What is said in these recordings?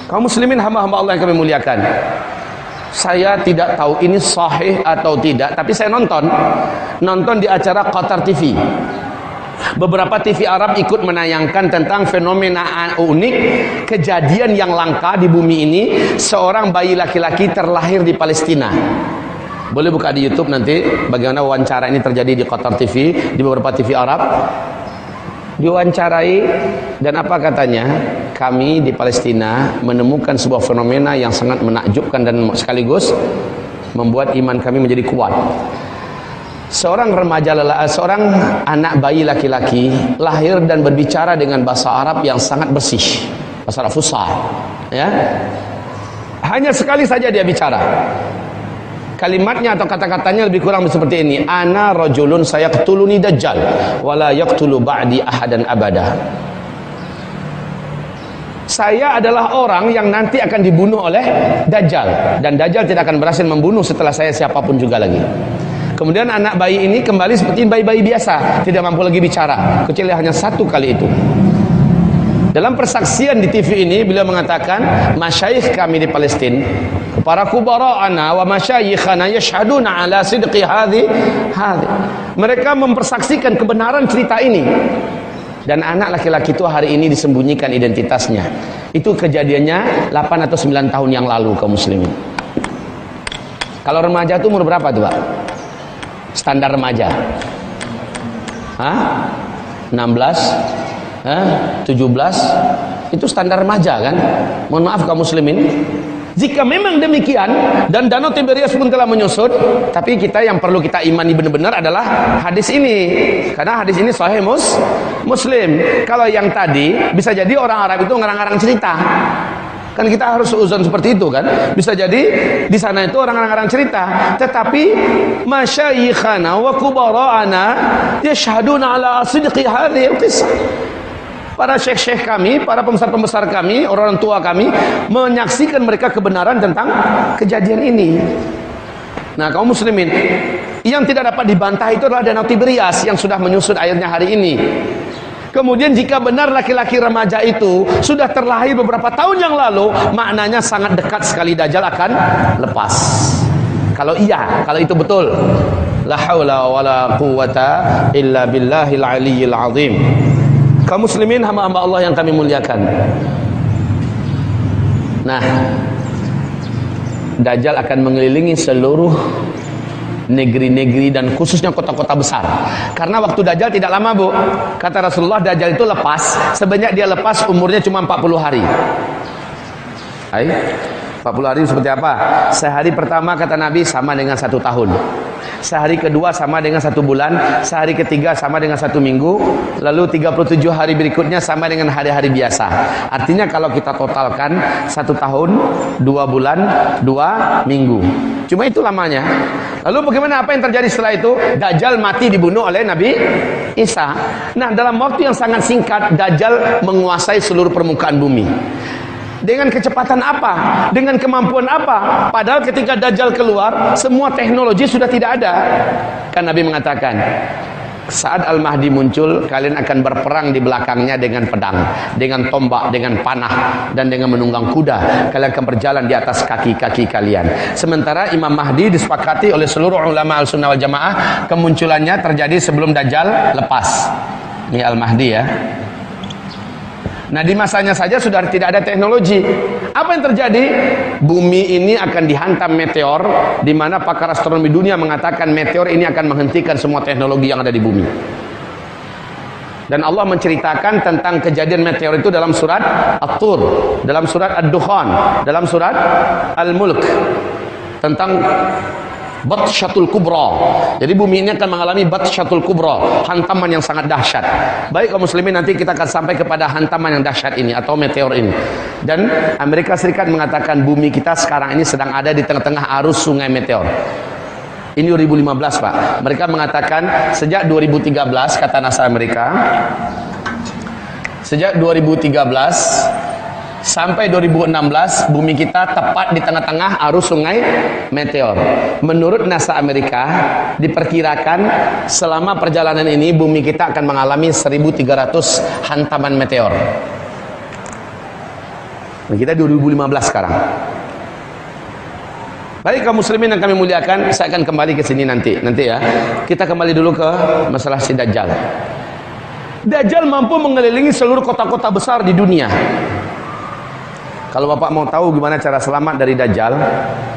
Kaum muslimin hamba-hamba Allah yang kami muliakan, saya tidak tahu ini sahih atau tidak, tapi saya nonton di acara Qatar TV. Beberapa TV Arab ikut menayangkan tentang fenomena unik, kejadian yang langka di bumi ini. Seorang bayi laki-laki terlahir di Palestina. Boleh buka di YouTube nanti bagaimana wawancara ini terjadi di Qatar TV, di beberapa TV Arab. Diwawancarai, dan apa katanya? Kami di Palestina menemukan sebuah fenomena yang sangat menakjubkan dan sekaligus membuat iman kami menjadi kuat. Seorang anak bayi laki-laki lahir dan berbicara dengan bahasa Arab yang sangat bersih, bahasa Arab fusha, ya. Hanya sekali saja dia bicara. Kalimatnya atau kata-katanya lebih kurang seperti ini: ana rajulun sayaqtuluni dajjal wala yaqtulu ba'di ahadan abada. Saya adalah orang yang nanti akan dibunuh oleh Dajjal, dan Dajjal tidak akan berhasil membunuh setelah saya siapapun juga lagi. Kemudian anak bayi ini kembali seperti bayi-bayi biasa, tidak mampu lagi bicara, kecuali hanya satu kali itu. Dalam persaksian di TV ini, beliau mengatakan, masyayikh kami di Palestina, para kubara'ana wa masyayikhana yashhaduna ala sidqi hadhi. Mereka mempersaksikan kebenaran cerita ini. Dan anak laki-laki itu hari ini disembunyikan identitasnya. Itu kejadiannya 8 atau 9 tahun yang lalu, kaum muslimin. Kalau remaja itu umur berapa tuh, Pak? Standar remaja? 16? 17? Itu standar remaja kan? Mohon maaf kaum muslimin. Jika memang demikian dan Danau Tiberias pun telah menyusut, tapi kita yang perlu kita imani benar-benar adalah hadis ini, karena hadis ini sahih Muslim. Kalau yang tadi bisa jadi orang Arab itu ngarang-ngarang cerita, kan kita harus seuzon seperti itu kan. Bisa jadi di sana itu orang ngarang-ngarang cerita, tetapi masyayikhana wa kubara'ana yashhaduna ala sidqi hadhihi al-qissah. Para syekh-syekh kami, para pembesar-pembesar kami, orang tua kami menyaksikan mereka kebenaran tentang kejadian ini. Nah, kaum muslimin, yang tidak dapat dibantah itu adalah Danau Tiberias yang sudah menyusut airnya hari ini. Kemudian jika benar laki-laki remaja itu sudah terlahir beberapa tahun yang lalu, maknanya sangat dekat sekali Dajjal akan lepas. Kalau iya, kalau itu betul, la haula wala quwata illa billahil aliyyil azim. Kaum muslimin hamba-hamba Allah yang kami muliakan. Nah, Dajjal akan mengelilingi seluruh negeri-negeri dan khususnya kota-kota besar. Karena waktu Dajjal tidak lama, Bu. Kata Rasulullah, Dajjal itu lepas, sebanyak dia lepas umurnya cuma 40 hari. 40 hari seperti apa? Sehari pertama kata Nabi sama dengan 1 tahun. Sehari kedua sama dengan 1 bulan. Sehari ketiga sama dengan 1 minggu. Lalu 37 hari berikutnya sama dengan hari-hari biasa. Artinya kalau kita totalkan 1 tahun, 2 bulan, 2 minggu. Cuma itu lamanya. Lalu bagaimana, apa yang terjadi setelah itu? Dajjal mati dibunuh oleh Nabi Isa. Nah, dalam waktu yang sangat singkat Dajjal menguasai seluruh permukaan bumi. Dengan kecepatan apa? Dengan kemampuan apa? Padahal ketika Dajjal keluar, semua teknologi sudah tidak ada. Kan Nabi mengatakan, saat Al-Mahdi muncul, kalian akan berperang di belakangnya dengan pedang, dengan tombak, dengan panah, dan dengan menunggang kuda. Kalian akan berjalan di atas kaki-kaki kalian. Sementara Imam Mahdi disepakati oleh seluruh ulama Al-Sunnah wal Jamaah, kemunculannya terjadi sebelum Dajjal lepas. Ini Al-Mahdi ya. Nah, di masanya saja sudah tidak ada teknologi. Apa yang terjadi? Bumi ini akan dihantam meteor, di mana pakar astronomi dunia mengatakan meteor ini akan menghentikan semua teknologi yang ada di bumi. Dan Allah menceritakan tentang kejadian meteor itu dalam surat At-Tur, dalam surat Ad-Dukhan, dalam surat Al-Mulk, tentang Batsyatul Kubra. Jadi bumi ini akan mengalami Batsyatul Kubra, hantaman yang sangat dahsyat. Baik kaum muslimin, nanti kita akan sampai kepada hantaman yang dahsyat ini atau meteor ini. Dan Amerika Serikat mengatakan bumi kita sekarang ini sedang ada di tengah-tengah arus sungai meteor. Ini 2015, Pak. Mereka mengatakan sejak 2013, kata NASA Amerika, sejak 2013 sampai 2016 bumi kita tepat di tengah-tengah arus sungai meteor. Menurut NASA Amerika, diperkirakan selama perjalanan ini bumi kita akan mengalami 1.300 hantaman meteor. Kita 2015 sekarang. Baik kaum muslimin yang kami muliakan, saya akan kembali ke sini nanti ya. Kita kembali dulu ke masalah si Dajjal. Dajjal mampu mengelilingi seluruh kota-kota besar di dunia. Kalau Bapak mau tahu gimana cara selamat dari Dajjal,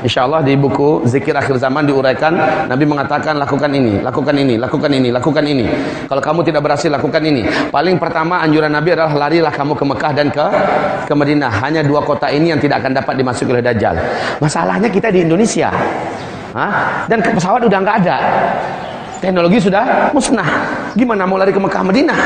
insya Allah di buku Zikir Akhir Zaman diuraikan, Nabi mengatakan lakukan ini, lakukan ini, lakukan ini, lakukan ini. Kalau kamu tidak berhasil, lakukan ini. Paling pertama anjuran Nabi adalah larilah kamu ke Mekah dan ke Madinah. Hanya 2 kota ini yang tidak akan dapat dimasuki oleh Dajjal. Masalahnya kita di Indonesia, dan pesawat udah nggak ada, teknologi sudah musnah. Gimana mau lari ke Mekah Madinah?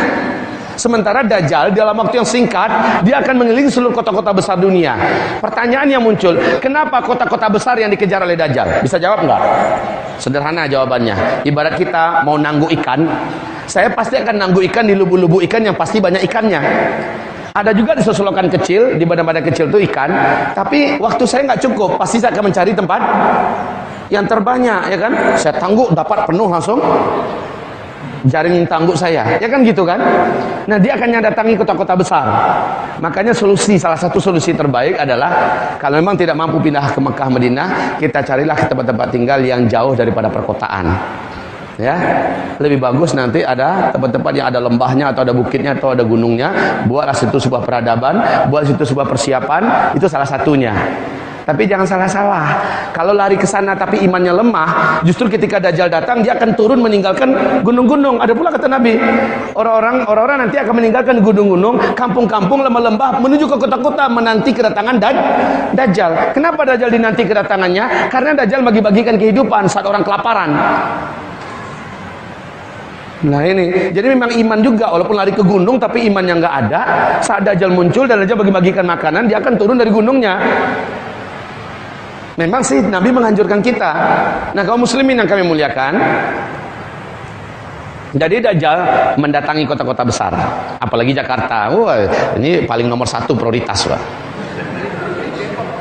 Sementara Dajjal dalam waktu yang singkat dia akan mengelilingi seluruh kota-kota besar dunia. Pertanyaan yang muncul, kenapa kota-kota besar yang dikejar oleh Dajjal? Bisa jawab enggak? Sederhana jawabannya. Ibarat kita mau nanggu ikan, saya pasti akan nanggu ikan di lubuk-lubuk ikan yang pasti banyak ikannya. Ada juga di selokan kecil, di badan-badan kecil itu ikan, tapi waktu saya nggak cukup, pasti saya akan mencari tempat yang terbanyak, ya kan? Saya tangguk dapat penuh langsung jaring tangguk saya, ya kan gitu kan? Nah, dia akan datangi kota-kota besar. Makanya salah satu solusi terbaik adalah kalau memang tidak mampu pindah ke Mekah Madinah, kita carilah ke tempat-tempat tinggal yang jauh daripada perkotaan. Ya, lebih bagus nanti ada tempat-tempat yang ada lembahnya atau ada bukitnya atau ada gunungnya. Buatlah situ sebuah peradaban, buat situ sebuah persiapan, itu salah satunya. Tapi jangan salah-salah. Kalau lari ke sana tapi imannya lemah, justru ketika Dajjal datang dia akan turun meninggalkan gunung-gunung. Ada pula kata Nabi, orang-orang nanti akan meninggalkan gunung-gunung, kampung-kampung, lembah-lembah menuju ke kota-kota menanti kedatangan Dajjal. Kenapa Dajjal dinanti kedatangannya? Karena Dajjal bagi-bagikan kehidupan saat orang kelaparan. Nah ini, jadi memang iman juga, walaupun lari ke gunung tapi imannya nggak ada. Saat Dajjal muncul dan Dajjal bagi-bagikan makanan, dia akan turun dari gunungnya. Memang sih Nabi menganjurkan kita. Nah kaum muslimin yang kami muliakan, jadi Dajjal mendatangi kota-kota besar, apalagi Jakarta. Wah, ini paling nomor 1 prioritas, Pak.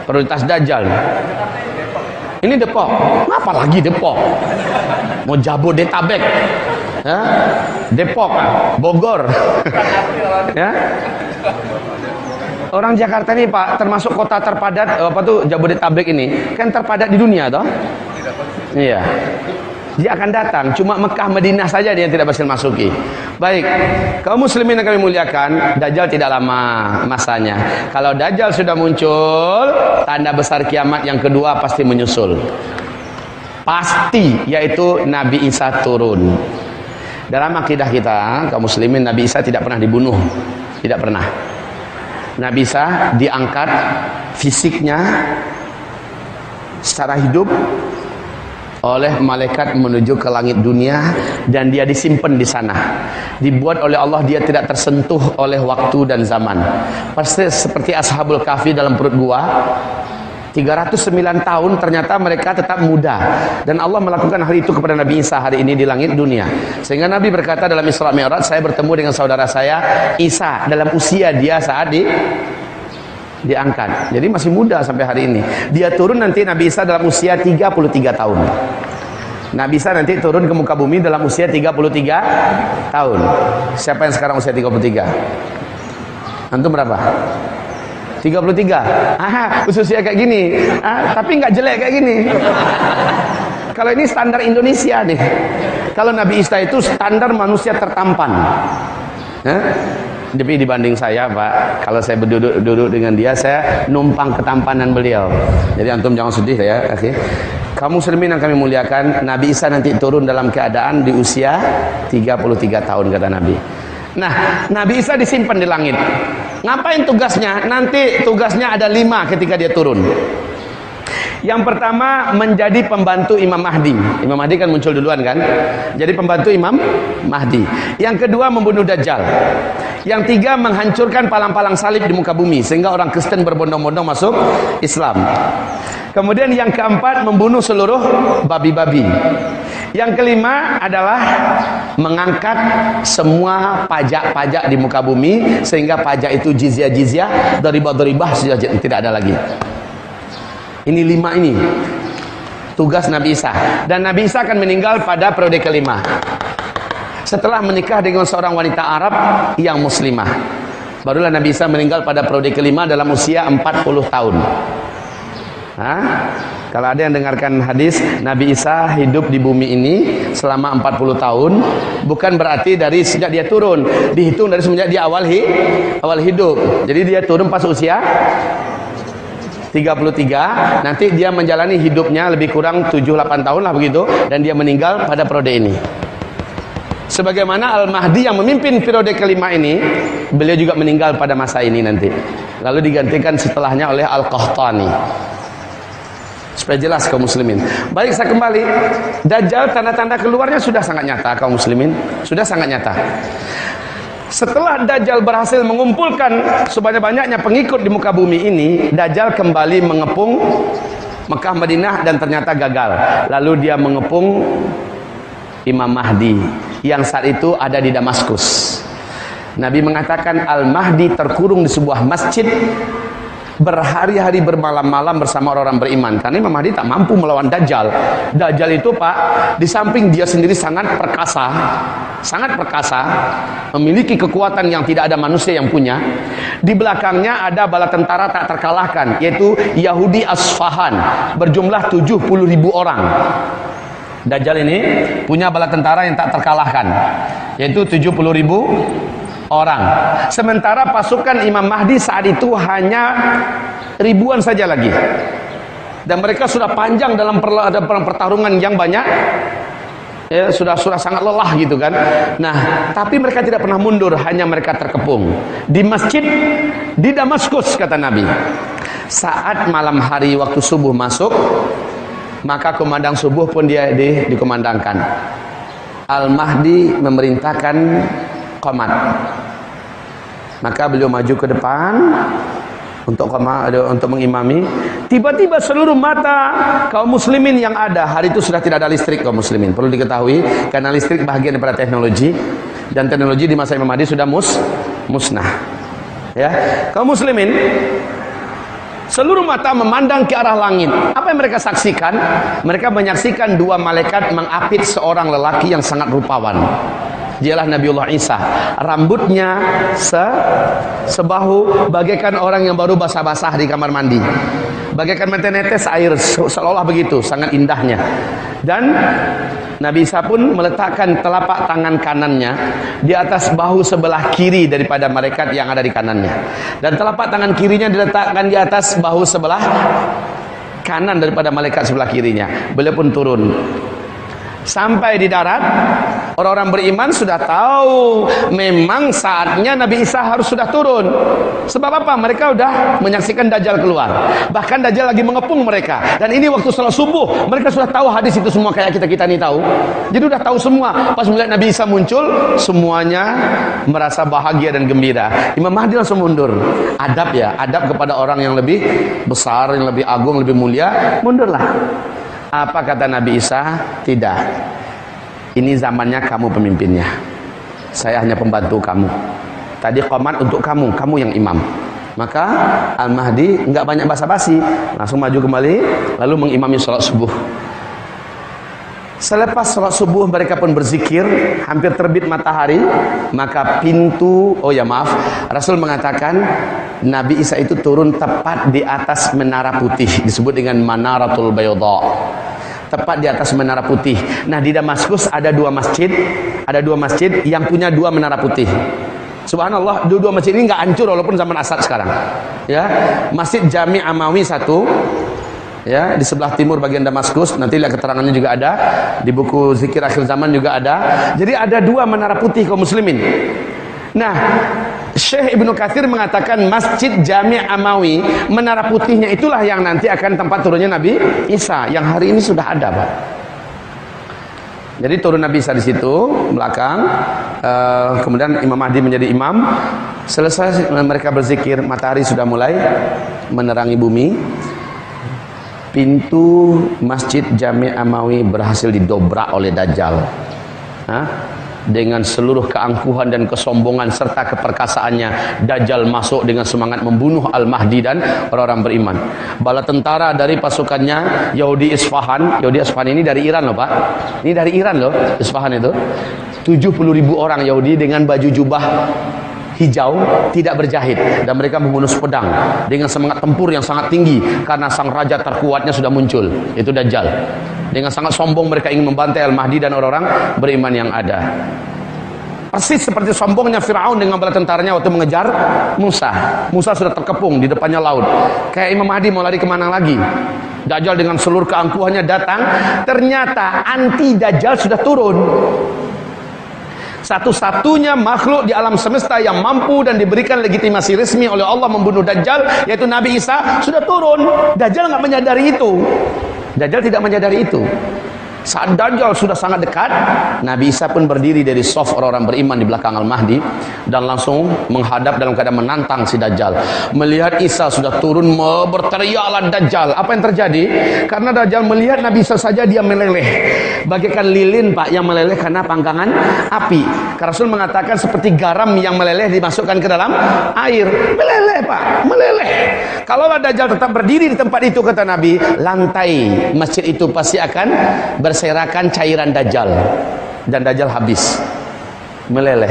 Prioritas Dajjal. Ini Depok. Apa lagi Depok? Mau Jabodetabek, ya? Depok, Bogor, ya. Orang Jakarta ini Pak termasuk kota terpadat, Jabodetabek ini kan terpadat di dunia toh. Iya. Dia akan datang, cuma Mekah Madinah saja dia yang tidak berhasil masuki. Baik, kaum muslimin yang kami muliakan, Dajjal tidak lama masanya. Kalau Dajjal sudah muncul, tanda besar kiamat yang kedua pasti menyusul. Pasti, yaitu Nabi Isa turun. Dalam akidah kita, kaum muslimin, Nabi Isa tidak pernah dibunuh. Tidak pernah. Nabi Isa diangkat fisiknya secara hidup oleh malaikat menuju ke langit dunia dan dia disimpan di sana. Dibuat oleh Allah, dia tidak tersentuh oleh waktu dan zaman. Pasti seperti Ashabul Kahfi dalam perut gua. 309 tahun ternyata mereka tetap muda, dan Allah melakukan hal itu kepada Nabi Isa hari ini di langit dunia. Sehingga Nabi berkata dalam Isra Mi'raj, saya bertemu dengan saudara saya Isa dalam usia dia saat diangkat. Jadi masih muda sampai hari ini. Dia turun nanti Nabi Isa dalam usia 33 tahun. Nabi Isa nanti turun ke muka bumi dalam usia 33 tahun. Siapa yang sekarang usia 33? Antum berapa? 33. Usia kayak gini. Tapi nggak jelek kayak gini. Kalau ini standar Indonesia nih. Kalau Nabi Isa itu standar manusia tertampan. Tapi dibanding saya, Pak, kalau saya berduduk dengan dia, saya numpang ketampanan beliau. Jadi antum jangan sedih ya, oke. Kaum muslimin yang kami muliakan, Nabi Isa nanti turun dalam keadaan di usia 33 tahun kata Nabi. Nah, Nabi Isa disimpan di langit. Ngapain tugasnya? Nanti tugasnya ada 5 ketika dia turun. Yang pertama, menjadi pembantu Imam Mahdi. Imam Mahdi kan muncul duluan kan? Jadi pembantu Imam Mahdi. Yang kedua, membunuh Dajjal. Yang tiga, menghancurkan palang-palang salib di muka bumi sehingga orang Kristen berbondong-bondong masuk Islam. Kemudian yang keempat, membunuh seluruh babi-babi. Yang kelima adalah mengangkat semua pajak-pajak di muka bumi sehingga pajak itu jizyah-jizyah, doribah-doribah sudah tidak ada lagi. Ini 5 ini tugas Nabi Isa. Dan Nabi Isa akan meninggal pada periode kelima setelah menikah dengan seorang wanita Arab yang muslimah. Barulah Nabi Isa meninggal pada periode kelima dalam usia 40 tahun. Kalau ada yang dengarkan hadis Nabi Isa hidup di bumi ini selama 40 tahun, bukan berarti dari sejak dia turun, dihitung dari semenjak dia awal hidup. Jadi dia turun pas usia 33, nanti dia menjalani hidupnya lebih kurang 7-8 tahun lah begitu, dan dia meninggal pada periode ini. Sebagaimana Al-Mahdi yang memimpin periode kelima ini, beliau juga meninggal pada masa ini nanti. Lalu digantikan setelahnya oleh Al-Qahtani. Supaya jelas kaum muslimin. Baik, saya kembali. Dajjal, tanda-tanda keluarnya sudah sangat nyata kaum muslimin, sudah sangat nyata. Setelah Dajjal berhasil mengumpulkan sebanyak-banyaknya pengikut di muka bumi ini, Dajjal kembali mengepung Mekah Madinah dan ternyata gagal. Lalu dia mengepung Imam Mahdi yang saat itu ada di Damaskus. Nabi mengatakan Al-Mahdi terkurung di sebuah masjid berhari-hari bermalam-malam bersama orang-orang beriman, karena Imam Mahdi tak mampu melawan Dajjal. Dajjal itu Pak, di samping dia sendiri sangat perkasa, memiliki kekuatan yang tidak ada manusia yang punya. Di belakangnya ada bala tentara tak terkalahkan, yaitu Yahudi Asfahan, berjumlah 70.000 orang. Dajjal ini punya bala tentara yang tak terkalahkan, yaitu 70.000 orang. Sementara pasukan Imam Mahdi saat itu hanya ribuan saja lagi, dan mereka sudah panjang dalam pertarungan yang banyak, ya, sudah sangat lelah gitu kan. Nah, tapi mereka tidak pernah mundur, hanya mereka terkepung di masjid di Damaskus, kata Nabi. Saat malam hari waktu subuh masuk, maka komandang subuh pun dia dikomandangkan. Al-Mahdi memerintahkan qomat. Maka beliau maju ke depan untuk mengimami. Tiba-tiba seluruh mata kaum muslimin yang ada, hari itu sudah tidak ada listrik kaum muslimin, perlu diketahui, karena listrik bahagian daripada teknologi, dan teknologi di masa Imam Mahdi sudah musnah. Ya, kaum muslimin seluruh mata memandang ke arah langit. Apa yang mereka saksikan? Mereka menyaksikan dua malaikat mengapit seorang lelaki yang sangat rupawan. Dialah Nabiullah Isa. Rambutnya sebahu, bagaikan orang yang baru basah-basah di kamar mandi, bagaikan menetes air, seolah begitu, sangat indahnya. Dan Nabi Isa pun meletakkan telapak tangan kanannya di atas bahu sebelah kiri daripada malaikat yang ada di kanannya, dan telapak tangan kirinya diletakkan di atas bahu sebelah kanan daripada malaikat sebelah kirinya. Beliau pun turun. Sampai di darat, orang-orang beriman sudah tahu memang saatnya Nabi Isa harus sudah turun. Sebab apa? Mereka sudah menyaksikan Dajjal keluar. Bahkan Dajjal lagi mengepung mereka. Dan ini waktu salat subuh, mereka sudah tahu hadis itu semua kayak kita ini tahu. Jadi sudah tahu semua. Pas melihat Nabi Isa muncul, semuanya merasa bahagia dan gembira. Imam Mahdi langsung mundur. Adab ya, adab kepada orang yang lebih besar, yang lebih agung, lebih mulia, mundurlah. Apa kata Nabi Isa? Tidak. Ini zamannya kamu pemimpinnya. Saya hanya pembantu kamu. Tadi qomat untuk kamu, kamu yang imam. Maka Al-Mahdi enggak banyak basa-basi, langsung maju kembali lalu mengimami salat subuh. Selepas salat subuh mereka pun berzikir, hampir terbit matahari, maka Rasul mengatakan Nabi Isa itu turun tepat di atas menara putih, disebut dengan Manaratul Bayda. Tepat di atas menara putih. Nah, di Damaskus ada dua masjid yang punya dua menara putih. Subhanallah, dua masjid ini nggak hancur walaupun zaman Asad sekarang. Ya, Masjid Jami Amawi satu, ya, di sebelah timur bagian Damaskus. Nanti lihat keterangannya juga ada di buku Zikir Akhir Zaman juga ada. Jadi ada dua menara putih kaum muslimin. Nah, Syekh Ibnu Katsir mengatakan Masjid Jami Amawi, menara putihnya itulah yang nanti akan tempat turunnya Nabi Isa, yang hari ini sudah ada, Pak. Jadi turun Nabi Isa di situ belakang, kemudian Imam Mahdi menjadi imam. Selesai mereka berzikir, matahari sudah mulai menerangi bumi. Pintu Masjid Jami Amawi berhasil didobrak oleh Dajjal. Dengan seluruh keangkuhan dan kesombongan serta keperkasaannya, Dajjal masuk dengan semangat membunuh Al-Mahdi dan orang-orang beriman. Bala tentara dari pasukannya Yahudi Isfahan ini dari Iran loh Pak. Ini dari Iran loh, Isfahan itu. 70.000 orang Yahudi dengan baju jubah hijau, tidak berjahit, dan mereka menghunus pedang dengan semangat tempur yang sangat tinggi karena sang raja terkuatnya sudah muncul, yaitu Dajjal. Dengan sangat sombong mereka ingin membantai Al-Mahdi dan orang-orang beriman yang ada. Persis seperti sombongnya Fir'aun dengan bala tentaranya waktu mengejar Musa. Musa sudah terkepung di depannya laut. Kayak Imam Mahdi mau lari kemana lagi? Dajjal dengan seluruh keangkuhannya datang. Ternyata anti Dajjal sudah turun. Satu-satunya makhluk di alam semesta yang mampu dan diberikan legitimasi resmi oleh Allah membunuh Dajjal, yaitu Nabi Isa, sudah turun. Dajjal nggak menyadari itu. Dajjal tidak menyadari itu. Saat Dajjal sudah sangat dekat, Nabi Isa pun berdiri dari saf orang-orang beriman di belakang Al-Mahdi dan langsung menghadap dalam keadaan menantang si Dajjal. Melihat Isa sudah turun, berteriaklah Dajjal. Apa yang terjadi? Karena Dajjal melihat Nabi Isa saja dia meleleh, bagaikan lilin Pak yang meleleh karena panggangan api. Rasul mengatakan seperti garam yang meleleh dimasukkan ke dalam air. Meleleh Pak, meleleh. Kalaulah Dajjal tetap berdiri di tempat itu, kata Nabi, lantai masjid itu pasti akan berserakan cairan Dajjal dan Dajjal habis, meleleh.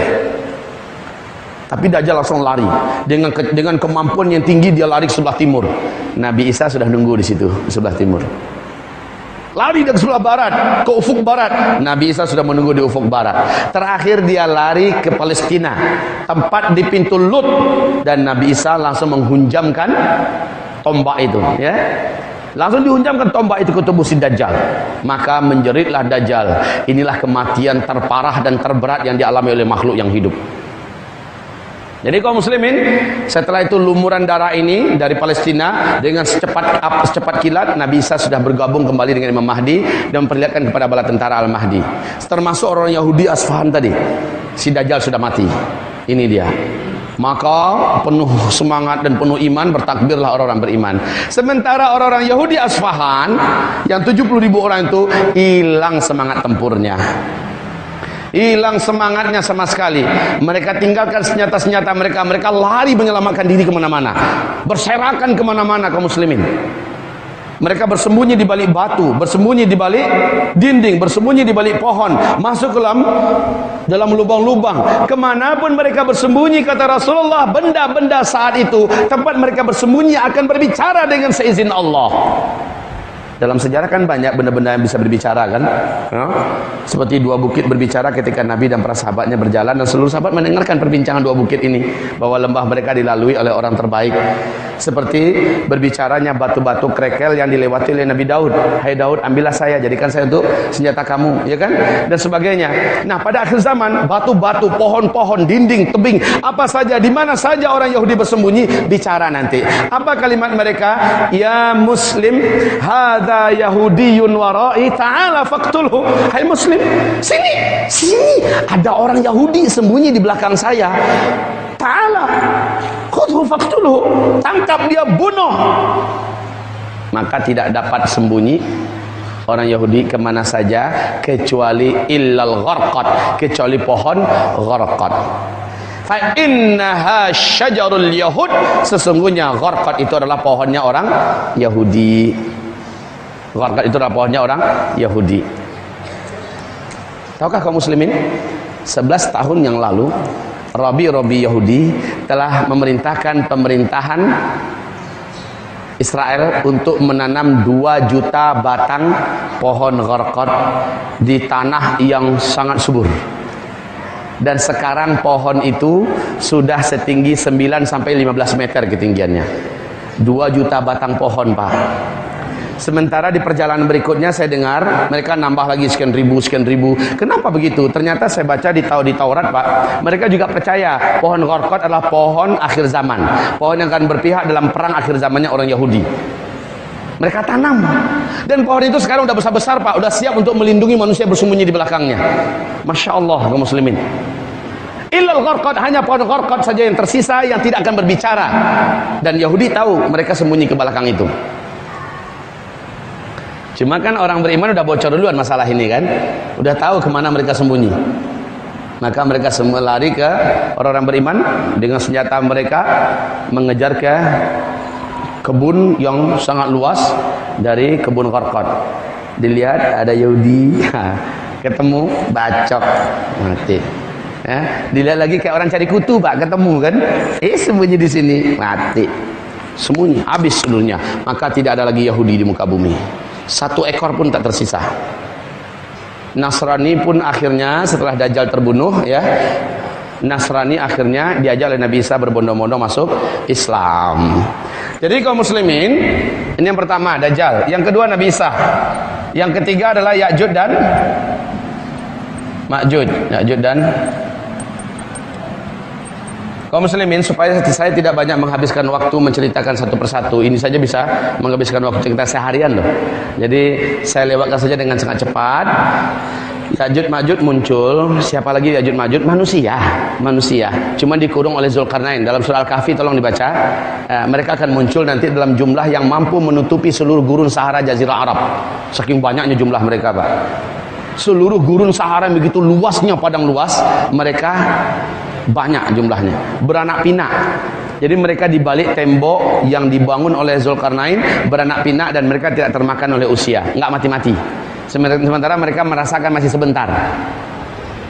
Tapi Dajjal langsung lari dengan kemampuan yang tinggi, dia lari ke sebelah timur. Nabi Isa sudah nunggu di situ, di sebelah timur. Lari ke sebelah barat, ke ufuk barat. Nabi Isa sudah menunggu di ufuk barat. Terakhir dia lari ke Palestina, tempat di pintu Lut, dan Nabi Isa langsung menghunjamkan tombak itu, ya. Langsung dihunjamkan tombak itu ke tubuh si Dajjal. Maka menjeritlah Dajjal. Inilah kematian terparah dan terberat yang dialami oleh makhluk yang hidup. Jadi kaum muslimin, setelah itu lumuran darah ini dari Palestina dengan secepat kilat, Nabi Isa sudah bergabung kembali dengan Imam Mahdi dan memperlihatkan kepada bala tentara Al-Mahdi. Termasuk orang Yahudi Asfahan tadi. Si Dajjal sudah mati. Ini dia. Maka penuh semangat dan penuh iman bertakbirlah orang-orang beriman. Sementara orang-orang Yahudi Asfahan yang 70.000 orang itu hilang semangat tempurnya, hilang semangatnya sama sekali. Mereka tinggalkan senjata-senjata mereka. Mereka lari menyelamatkan diri kemana-mana, berserakan kemana-mana kaum muslimin. Mereka bersembunyi di balik batu, bersembunyi di balik dinding, bersembunyi di balik pohon, masuk ke dalam lubang-lubang. Kemanapun mereka bersembunyi, kata Rasulullah, benda-benda saat itu, tempat mereka bersembunyi akan berbicara dengan seizin Allah. Dalam sejarah kan banyak benda-benda yang bisa berbicara kan, ya? Seperti dua bukit berbicara ketika Nabi dan para sahabatnya berjalan, dan seluruh sahabat mendengarkan perbincangan dua bukit ini, bahwa lembah mereka dilalui oleh orang terbaik. Seperti berbicaranya batu-batu krekel yang dilewati oleh Nabi Daud. Hai Daud, ambillah saya, jadikan saya untuk senjata kamu, ya kan, dan sebagainya. Nah, pada akhir zaman, batu-batu, pohon-pohon, dinding, tebing, apa saja, di mana saja orang Yahudi bersembunyi, bicara nanti. Apa kalimat mereka? Ya Muslim, hadza Yahudiyun warai, ta'ala faqtulhu. Hai Muslim, sini, sini, ada orang Yahudi sembunyi di belakang saya. Ta'ala khudhu faqtulhu, tangkap dia, bunuh. Maka tidak dapat sembunyi orang Yahudi kemana saja kecuali illal gharqad, kecuali pohon gharqad. Fa innaha syajarul yahud, sesungguhnya gharqad itu adalah pohonnya orang Yahudi. Gharqad itu adalah pohonnya orang Yahudi. Tahukah kaum muslimin, 11 tahun yang lalu Rabi Yahudi telah memerintahkan pemerintahan Israel untuk menanam 2 juta batang pohon gharqad di tanah yang sangat subur. Dan sekarang pohon itu sudah setinggi 9 sampai 15 meter ketinggiannya. 2 juta batang pohon, Pak. Sementara di perjalanan berikutnya saya dengar mereka nambah lagi sekian ribu. Kenapa begitu? Ternyata saya baca di Taurat, Pak. Mereka juga percaya pohon gharqad adalah pohon akhir zaman, pohon yang akan berpihak dalam perang akhir zamannya orang Yahudi. Mereka tanam, dan pohon itu sekarang udah besar-besar, Pak, udah siap untuk melindungi manusia bersembunyi di belakangnya. Masya Allah, kaum muslimin. Illal gharqad, hanya pohon gharqad saja yang tersisa yang tidak akan berbicara, dan Yahudi tahu mereka sembunyi ke belakang itu. Cuma kan orang beriman udah bocor duluan masalah ini kan, udah tahu kemana mereka sembunyi. Maka mereka semua lari ke orang-orang beriman dengan senjata mereka, mengejar ke kebun yang sangat luas dari kebun gharqad. Dilihat ada Yahudi, ketemu, bacok, mati. Ya, dilihat lagi kayak orang cari kutu Pak, ketemu kan? Sembunyi di sini, mati. Sembunyi, habis seluruhnya. Maka tidak ada lagi Yahudi di muka bumi. Satu ekor pun tak tersisa. Nasrani pun akhirnya setelah Dajjal terbunuh, ya, Nasrani akhirnya diajak oleh Nabi Isa berbondong-bondong masuk Islam. Jadi kaum muslimin, ini yang pertama Dajjal, yang kedua Nabi Isa, yang ketiga adalah Ya'juj dan Ma'juj. Ya'juj dan kaum muslimin, supaya saya tidak banyak menghabiskan waktu menceritakan satu persatu, ini saja bisa menghabiskan waktu kita seharian loh. Jadi saya lewatkan saja dengan sangat cepat. Ya'juj Ma'juj muncul. Siapa lagi Ya'juj Ma'juj? Manusia. Cuma dikurung oleh Zulkarnain. Dalam surah Al-Kahfi tolong dibaca. Mereka akan muncul nanti dalam jumlah yang mampu menutupi seluruh gurun Sahara Jazirah Arab. Saking banyaknya jumlah mereka, Pak. Seluruh gurun Sahara yang begitu luasnya, padang luas, mereka banyak jumlahnya. Beranak pinak. Jadi mereka di balik tembok yang dibangun oleh Zulkarnain beranak pinak, dan mereka tidak termakan oleh usia, nggak mati-mati. Sementara mereka merasakan masih sebentar.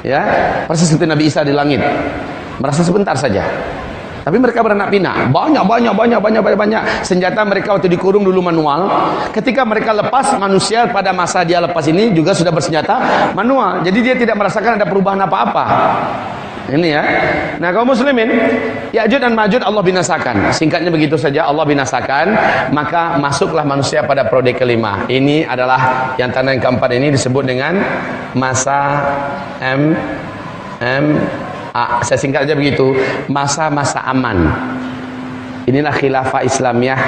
Ya, persis seperti Nabi Isa di langit. Merasa sebentar saja. Tapi mereka beranak pinak. Banyak. Senjata mereka waktu dikurung dulu manual. Ketika mereka lepas, manusia pada masa dia lepas ini juga sudah bersenjata manual. Jadi dia tidak merasakan ada perubahan apa-apa. Ini ya. Nah kaum muslimin, Ya'juj dan Ma'juj Allah binasakan. Singkatnya begitu saja, Allah binasakan. Maka masuklah manusia pada periode kelima. Ini adalah yang tanda yang keempat, ini disebut dengan masa saya singkat aja begitu, masa-masa aman. Inilah khilafah Islamiyah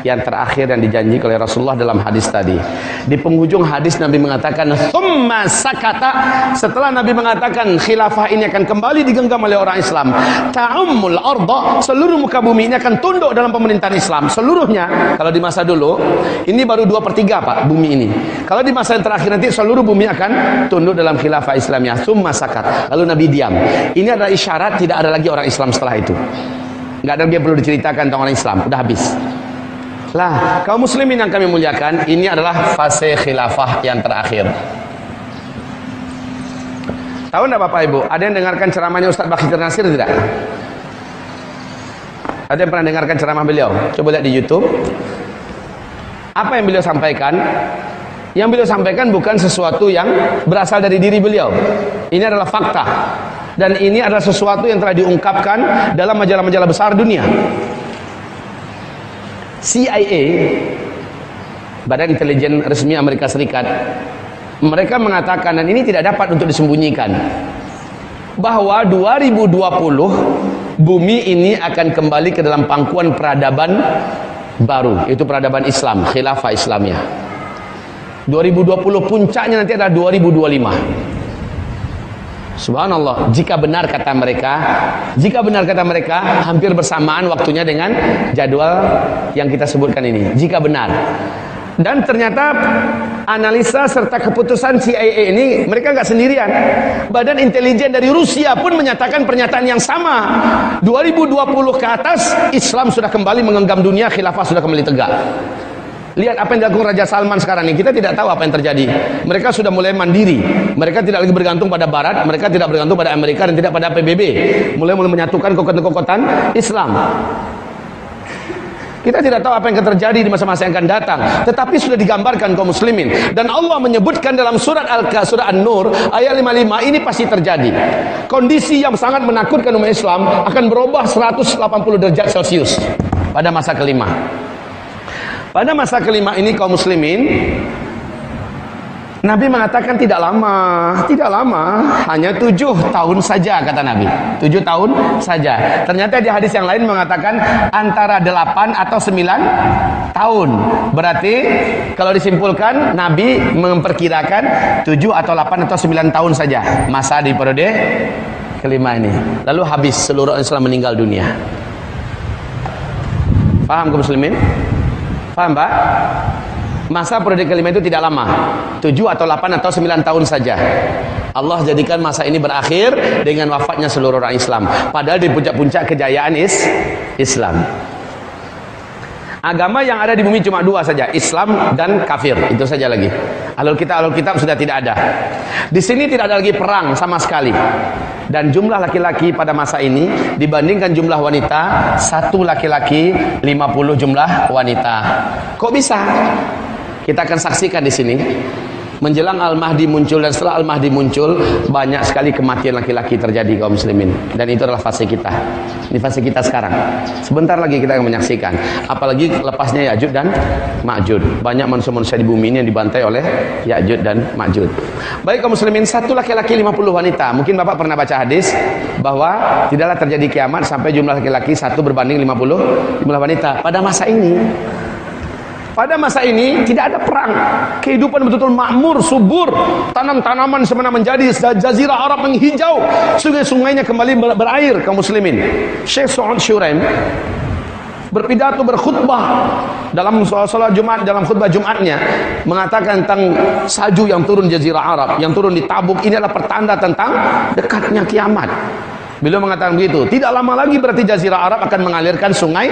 yang terakhir yang dijanjikan oleh Rasulullah dalam hadis tadi. Di penghujung hadis Nabi mengatakan, "Tsumma sakata." Setelah Nabi mengatakan khilafah ini akan kembali digenggam oleh orang Islam, ta'ummul arda, seluruh muka bumi ini akan tunduk dalam pemerintahan Islam seluruhnya. Kalau di masa dulu, ini baru 2/3 Pak bumi ini. Kalau di masa yang terakhir nanti seluruh bumi akan tunduk dalam khilafah Islamiyah. Tsumma sakat. Lalu Nabi diam. Ini adalah isyarat tidak ada lagi orang Islam setelah itu. Nggak ada yang perlu diceritakan tentang orang Islam, udah habis. Lah, kaum muslimin yang kami muliakan, ini adalah fase khilafah yang terakhir. Tahu enggak Bapak Ibu, ada yang dengarkan ceramahnya Ustaz Bakhir Nasir tidak? Ada yang pernah dengarkan ceramah beliau? Coba lihat di YouTube. Apa yang beliau sampaikan? Yang beliau sampaikan bukan sesuatu yang berasal dari diri beliau. Ini adalah fakta. Dan ini adalah sesuatu yang telah diungkapkan dalam majalah-majalah besar dunia. CIA, Badan Intelijen Resmi Amerika Serikat, mereka mengatakan, dan ini tidak dapat untuk disembunyikan, bahwa 2020 bumi ini akan kembali ke dalam pangkuan peradaban baru, yaitu peradaban Islam, khilafah Islamiyah. 2020 puncaknya nanti adalah 2025. Subhanallah, jika benar kata mereka, hampir bersamaan waktunya dengan jadwal yang kita sebutkan ini. Jika benar. Dan ternyata analisa serta keputusan CIA ini, mereka nggak sendirian. Badan intelijen dari Rusia pun menyatakan pernyataan yang sama. 2020 ke atas, Islam sudah kembali menggenggam dunia, khilafah sudah kembali tegak. Lihat apa yang dilakukan Raja Salman sekarang ini. Kita tidak tahu apa yang terjadi. Mereka sudah mulai mandiri. Mereka tidak lagi bergantung pada Barat. Mereka tidak bergantung pada Amerika dan tidak pada PBB. Mulai menyatukan kekuatan-kekuatan Islam. Kita tidak tahu apa yang akan terjadi di masa-masa yang akan datang. Tetapi sudah digambarkan kaum muslimin. Dan Allah menyebutkan dalam surat surah An-Nur ayat 55, ini pasti terjadi. Kondisi yang sangat menakutkan umat Islam akan berubah 180 derajat Celcius pada masa kelima. Pada masa kelima ini kaum muslimin, Nabi mengatakan tidak lama, hanya 7 tahun saja kata Nabi. 7 tahun saja. Ternyata di hadis yang lain mengatakan antara 8 atau 9 tahun. Berarti kalau disimpulkan Nabi memperkirakan 7 atau 8 atau 9 tahun saja masa di periode kelima ini. Lalu habis seluruh Islam meninggal dunia. Paham kaum muslimin? Paham Pak? Masa periode kelima itu tidak lama, 7 atau 8 atau 9 tahun saja. Allah jadikan masa ini berakhir dengan wafatnya seluruh orang Islam. Padahal di puncak-puncak kejayaan Islam. Agama yang ada di bumi cuma dua saja, Islam dan kafir. Itu saja lagi. Alul kitab sudah tidak ada. Di sini tidak ada lagi perang sama sekali. Dan jumlah laki-laki pada masa ini dibandingkan jumlah wanita, satu laki-laki 50 jumlah wanita. Kok bisa? Kita akan saksikan di sini. Menjelang Al-Mahdi muncul dan setelah Al-Mahdi muncul, banyak sekali kematian laki-laki terjadi kaum muslimin. Dan itu adalah fase kita. Ini fase kita sekarang. Sebentar lagi kita akan menyaksikan. Apalagi lepasnya Ya'juj dan Ma'juj. Banyak manusia-manusia di bumi ini yang dibantai oleh Ya'juj dan Ma'juj. Baik kaum muslimin, satu laki-laki 50 wanita. Mungkin Bapak pernah baca hadis bahwa tidaklah terjadi kiamat sampai jumlah laki-laki satu berbanding 50 jumlah wanita. Pada masa ini tidak ada perang. Kehidupan betul-betul makmur, subur. Tanam-tanaman semena menjadi, jazirah Arab menghijau. Sungai-sungainya kembali berair kaum muslimin. Syekh Su'ud Syuraim berpidato, berkhutbah dalam salat Jumat, dalam khutbah Jumatnya mengatakan tentang salju yang turun jazirah Arab, yang turun di Tabuk. Ini adalah pertanda tentang dekatnya kiamat. Beliau mengatakan begitu. Tidak lama lagi berarti jazirah Arab akan mengalirkan sungai.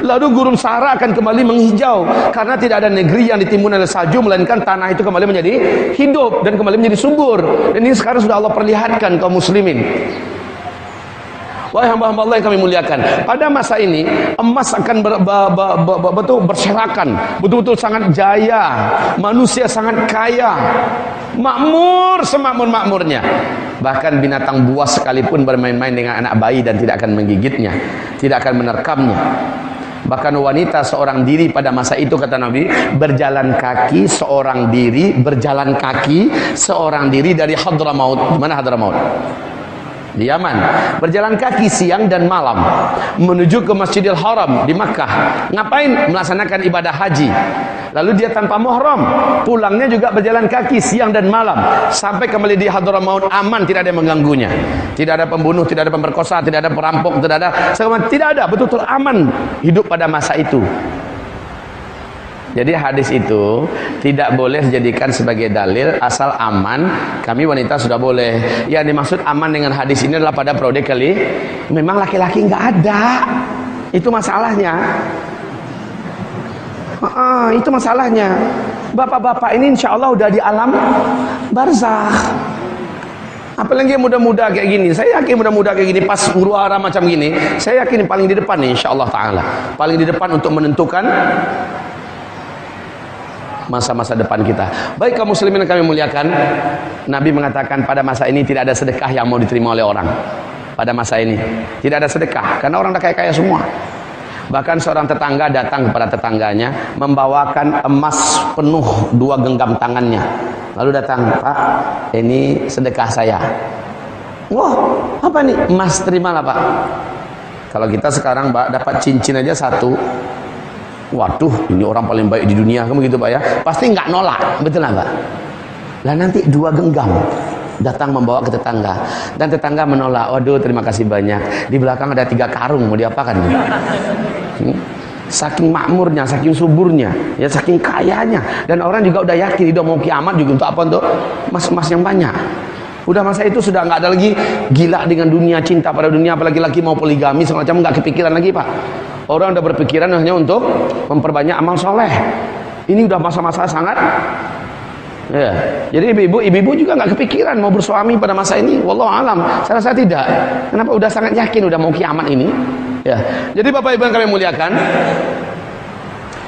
Lalu gurun Sahara akan kembali menghijau karena tidak ada negeri yang ditimbun oleh salju, melainkan tanah itu kembali menjadi hidup dan kembali menjadi subur. Dan ini sekarang sudah Allah perlihatkan kaum muslimin. Wahai hamba-hamba Allah yang kami muliakan, pada masa ini emas akan berserakan, betul-betul sangat jaya, manusia sangat kaya, makmur semakmur-makmurnya. Bahkan binatang buas sekalipun bermain-main dengan anak bayi dan tidak akan menggigitnya, tidak akan menerkamnya. Bahkan wanita seorang diri pada masa itu, kata Nabi, berjalan kaki seorang diri dari Hadramaut. Mana Hadramaut? Di Yaman. Berjalan kaki siang dan malam menuju ke Masjidil Haram di Makkah. Ngapain? Melaksanakan ibadah haji. Lalu dia tanpa muhram, pulangnya juga berjalan kaki siang dan malam sampai kembali di Hadramaut aman, tidak ada yang mengganggunya. Tidak ada pembunuh, tidak ada pemerkosa, tidak ada perampok, tidak ada, betul-betul aman hidup pada masa itu. Jadi hadis itu tidak boleh dijadikan sebagai dalil asal aman. Kami wanita sudah boleh. Yang dimaksud aman dengan hadis ini adalah pada periode kali memang laki-laki nggak ada. Itu masalahnya. Itu masalahnya. Bapak-bapak ini insya Allah udah di alam barzakh. Apalagi muda-muda kayak gini. Saya yakin muda-muda kayak gini pas huru-hara macam gini, saya yakin paling di depan nih insya Allah Ta'ala. Paling di depan untuk menentukan masa-masa depan kita. Baik kaum muslimin yang kami muliakan, Nabi mengatakan pada masa ini tidak ada sedekah yang mau diterima oleh orang. Pada masa ini tidak ada sedekah karena orang dah kaya-kaya semua. Bahkan seorang tetangga datang kepada tetangganya membawakan emas penuh 2 genggam tangannya. Lalu datang, "Pak, ini sedekah saya." "Wah, apa nih?" "Emas, terimalah Pak." Kalau kita sekarang Pak dapat cincin aja 1, waduh, ini orang paling baik di dunia, kamu gitu Pak ya, pasti nggak nolak, betul nggak Pak? Lah nanti 2 genggam datang membawa ke tetangga, dan tetangga menolak. Waduh, terima kasih banyak. Di belakang ada 3 karung, mau diapakan? Saking makmurnya, saking suburnya, ya saking kayanya, dan orang juga udah yakin, udah mau kiamat juga untuk apa? Untuk emas-emas yang banyak. Udah masa itu sudah nggak ada lagi gila dengan dunia, cinta pada dunia, apalagi laki mau poligami semacam, nggak kepikiran lagi Pak. Orang udah berpikiran hanya untuk memperbanyak amal soleh. Ini udah masa-masa sangat ya. Jadi ibu-ibu juga nggak kepikiran mau bersuami pada masa ini. Wallahu alam. Saya rasa tidak. Kenapa? Udah sangat yakin udah mau kiamat ini. Ya. Jadi Bapak Ibu yang kami muliakan,